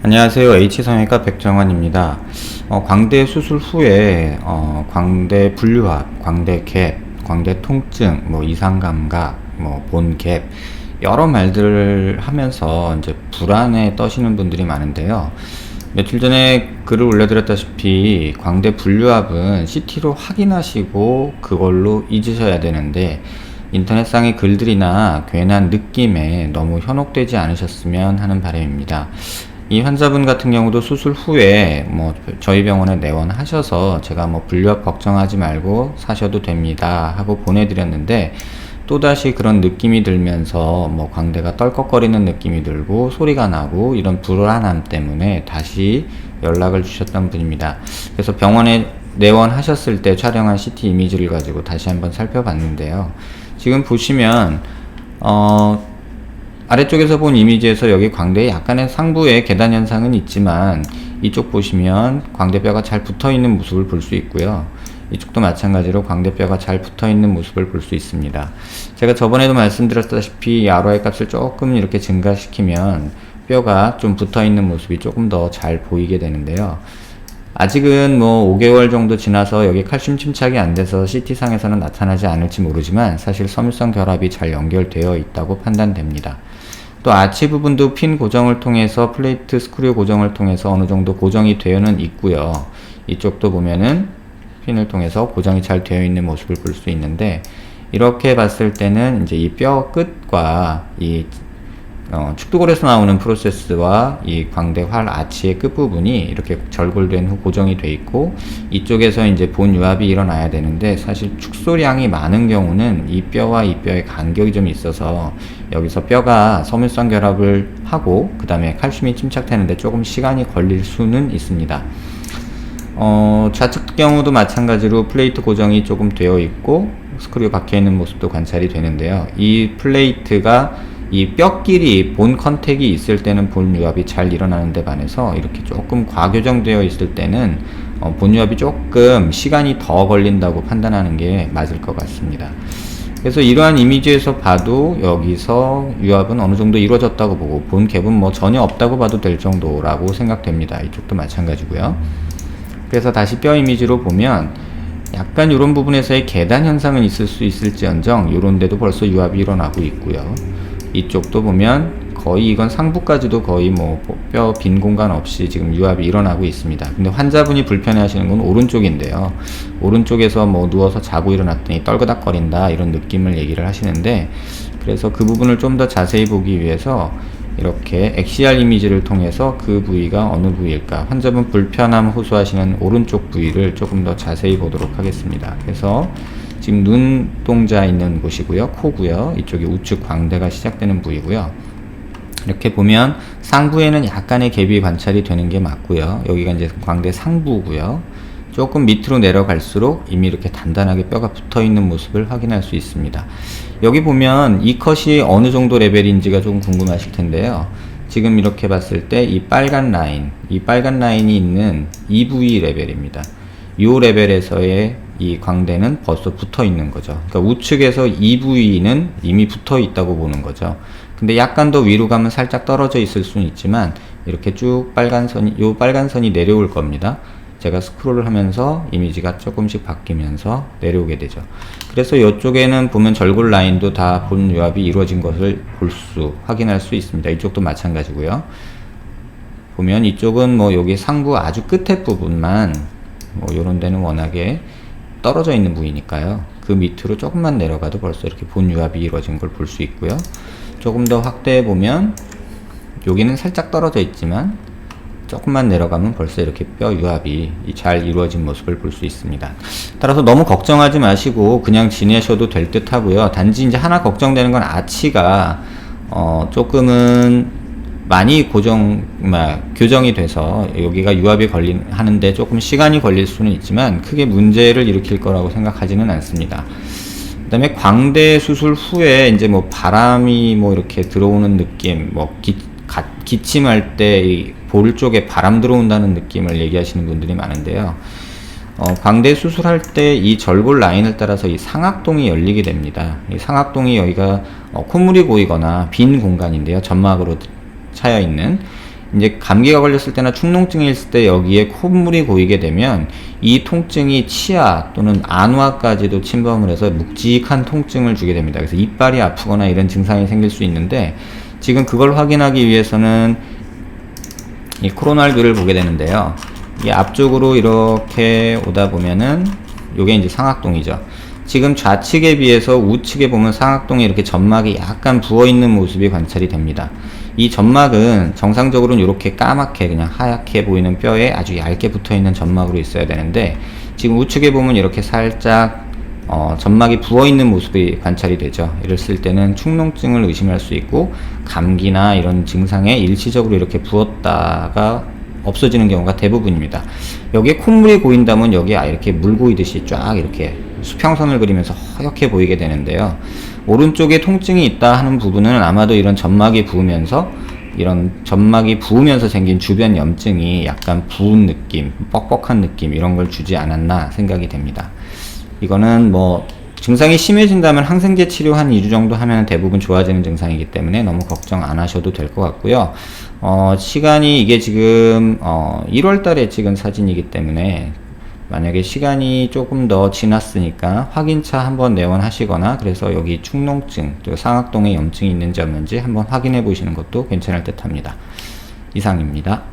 안녕하세요. H성형외과 백정환입니다. 광대 수술 후에 광대 분류합, 광대 갭, 광대 통증, 이상 감각, 본 갭 여러 말들을 하면서 이제 불안에 떠시는 분들이 많은데요. 며칠 전에 글을 올려드렸다시피 광대 분류합은 CT로 확인하시고 그걸로 잊으셔야 되는데 인터넷상의 글들이나 괜한 느낌에 너무 현혹되지 않으셨으면 하는 바람입니다. 이 환자분 같은 경우도 수술 후에 저희 병원에 내원하셔서 제가 분류합 걱정하지 말고 사셔도 됩니다 하고 보내드렸는데 또다시 그런 느낌이 들면서 광대가 떨컥거리는 느낌이 들고 소리가 나고 이런 불안함 때문에 다시 연락을 주셨던 분입니다. 그래서 병원에 내원하셨을 때 촬영한 CT 이미지를 가지고 다시 한번 살펴봤는데요. 지금 보시면 아래쪽에서 본 이미지에서 여기 광대에 약간의 상부에 계단 현상은 있지만 이쪽 보시면 광대뼈가 잘 붙어 있는 모습을 볼 수 있고요. 이쪽도 마찬가지로 광대뼈가 잘 붙어 있는 모습을 볼 수 있습니다. 제가 저번에도 말씀드렸다시피 ROI 값을 조금 이렇게 증가시키면 뼈가 좀 붙어 있는 모습이 조금 더 잘 보이게 되는데요. 아직은 5개월 정도 지나서 여기 칼슘 침착이 안 돼서 CT상에서는 나타나지 않을지 모르지만 사실 섬유성 결합이 잘 연결되어 있다고 판단됩니다. 또 아치 부분도 핀 고정을 통해서 플레이트 스크류 고정을 통해서 어느 정도 고정이 되어는 있고요. 이쪽도 보면은 핀을 통해서 고정이 잘 되어 있는 모습을 볼 수 있는데 이렇게 봤을 때는 이제 이 뼈 끝과 이 축두골에서 나오는 프로세스와 이 광대 활 아치의 끝부분이 이렇게 절골된 후 고정이 돼 있고 이쪽에서 이제 본 유합이 일어나야 되는데 사실 축소량이 많은 경우는 이 뼈와 이 뼈의 간격이 좀 있어서 여기서 뼈가 섬유성 결합을 하고 그 다음에 칼슘이 침착되는데 조금 시간이 걸릴 수는 있습니다. 좌측 경우도 마찬가지로 플레이트 고정이 조금 되어 있고 스크류 박혀 있는 모습도 관찰이 되는데요. 이 플레이트가 이 뼈끼리 본 컨택이 있을 때는 본 유합이 잘 일어나는 데 반해서 이렇게 조금 과교정되어 있을 때는 본 유합이 조금 시간이 더 걸린다고 판단하는 게 맞을 것 같습니다. 그래서 이러한 이미지에서 봐도 여기서 유합은 어느 정도 이루어졌다고 보고 본 갭은 전혀 없다고 봐도 될 정도라고 생각됩니다. 이쪽도 마찬가지고요. 그래서 다시 뼈 이미지로 보면 약간 이런 부분에서의 계단 현상은 있을 수 있을지언정 이런 데도 벌써 유합이 일어나고 있고요. 이쪽도 보면 거의 이건 상부까지도 거의 뼈 빈 공간 없이 지금 유합이 일어나고 있습니다. 근데 환자분이 불편해 하시는 건 오른쪽인데요. 오른쪽에서 누워서 자고 일어났더니 떨그닥거린다 이런 느낌을 얘기를 하시는데 그래서 그 부분을 좀 더 자세히 보기 위해서 이렇게 XCR 이미지를 통해서 그 부위가 어느 부위일까 환자분 불편함 호소하시는 오른쪽 부위를 조금 더 자세히 보도록 하겠습니다. 그래서 지금 눈동자 있는 곳이고요. 코고요. 이쪽이 우측 광대가 시작되는 부위고요. 이렇게 보면 상부에는 약간의 갭이 관찰이 되는 게 맞고요. 여기가 이제 광대 상부고요. 조금 밑으로 내려갈수록 이미 이렇게 단단하게 뼈가 붙어 있는 모습을 확인할 수 있습니다. 여기 보면 이 컷이 어느 정도 레벨인지가 좀 궁금하실 텐데요. 지금 이렇게 봤을 때 이 빨간 라인이 있는 이 부위 레벨입니다. 이 레벨에서의 이 광대는 벌써 붙어 있는 거죠. 그러니까 우측에서 이 부위는 이미 붙어 있다고 보는 거죠. 근데 약간 더 위로 가면 살짝 떨어져 있을 수는 있지만 이렇게 쭉 요 빨간 선이 내려올 겁니다. 제가 스크롤을 하면서 이미지가 조금씩 바뀌면서 내려오게 되죠. 그래서 이쪽에는 보면 절골 라인도 다 본 유합이 이루어진 것을 확인할 수 있습니다. 이쪽도 마찬가지고요. 보면 이쪽은 여기 상부 아주 끝에 부분만 요런 데는 워낙에 떨어져 있는 부위니까요. 그 밑으로 조금만 내려가도 벌써 이렇게 본 유합이 이루어진 걸 볼 수 있고요. 조금 더 확대해 보면 여기는 살짝 떨어져 있지만 조금만 내려가면 벌써 이렇게 뼈 유합이 잘 이루어진 모습을 볼 수 있습니다. 따라서 너무 걱정하지 마시고 그냥 지내셔도 될 듯 하고요. 단지 이제 하나 걱정되는 건 아치가 조금은 많이 교정이 돼서 여기가 유합이 하는데 조금 시간이 걸릴 수는 있지만 크게 문제를 일으킬 거라고 생각하지는 않습니다. 그 다음에 광대 수술 후에 이제 바람이 이렇게 들어오는 느낌, 기침할 때 볼 쪽에 바람 들어온다는 느낌을 얘기하시는 분들이 많은데요. 광대 수술할 때 이 절골 라인을 따라서 이 상악동이 열리게 됩니다. 이 상악동이 여기가 콧물이 고이거나 빈 공간인데요. 점막으로 차여 있는, 이제 감기가 걸렸을 때나 축농증이 있을 때 여기에 콧물이 고이게 되면 이 통증이 치아 또는 안와까지도 침범을 해서 묵직한 통증을 주게 됩니다. 그래서 이빨이 아프거나 이런 증상이 생길 수 있는데, 지금 그걸 확인하기 위해서는 이 코로날뷰를 보게 되는데요. 이 앞쪽으로 이렇게 오다 보면은 요게 이제 상악동이죠. 지금 좌측에 비해서 우측에 보면 상악동에 이렇게 점막이 약간 부어있는 모습이 관찰이 됩니다. 이 점막은 정상적으로는 이렇게 까맣게 그냥 하얗게 보이는 뼈에 아주 얇게 붙어있는 점막으로 있어야 되는데, 지금 우측에 보면 이렇게 살짝 점막이 부어있는 모습이 관찰이 되죠. 이랬을 때는 축농증을 의심할 수 있고, 감기나 이런 증상에 일시적으로 이렇게 부었다가 없어지는 경우가 대부분입니다. 여기에 콧물이 고인다면 여기에 이렇게 물 고이듯이 쫙 이렇게 수평선을 그리면서 허옇게 보이게 되는데요. 오른쪽에 통증이 있다 하는 부분은 아마도 이런 점막이 부으면서 생긴 주변 염증이 약간 부은 느낌, 뻑뻑한 느낌, 이런 걸 주지 않았나 생각이 됩니다. 이거는 뭐 증상이 심해진다면 항생제 치료 한 2주 정도 하면 대부분 좋아지는 증상이기 때문에 너무 걱정 안 하셔도 될 것 같고요. 시간이 이게 지금 1월 달에 찍은 사진이기 때문에 만약에 시간이 조금 더 지났으니까 확인차 한번 내원하시거나, 그래서 여기 축농증 또 상악동에 염증이 있는지 없는지 한번 확인해 보시는 것도 괜찮을 듯 합니다. 이상입니다.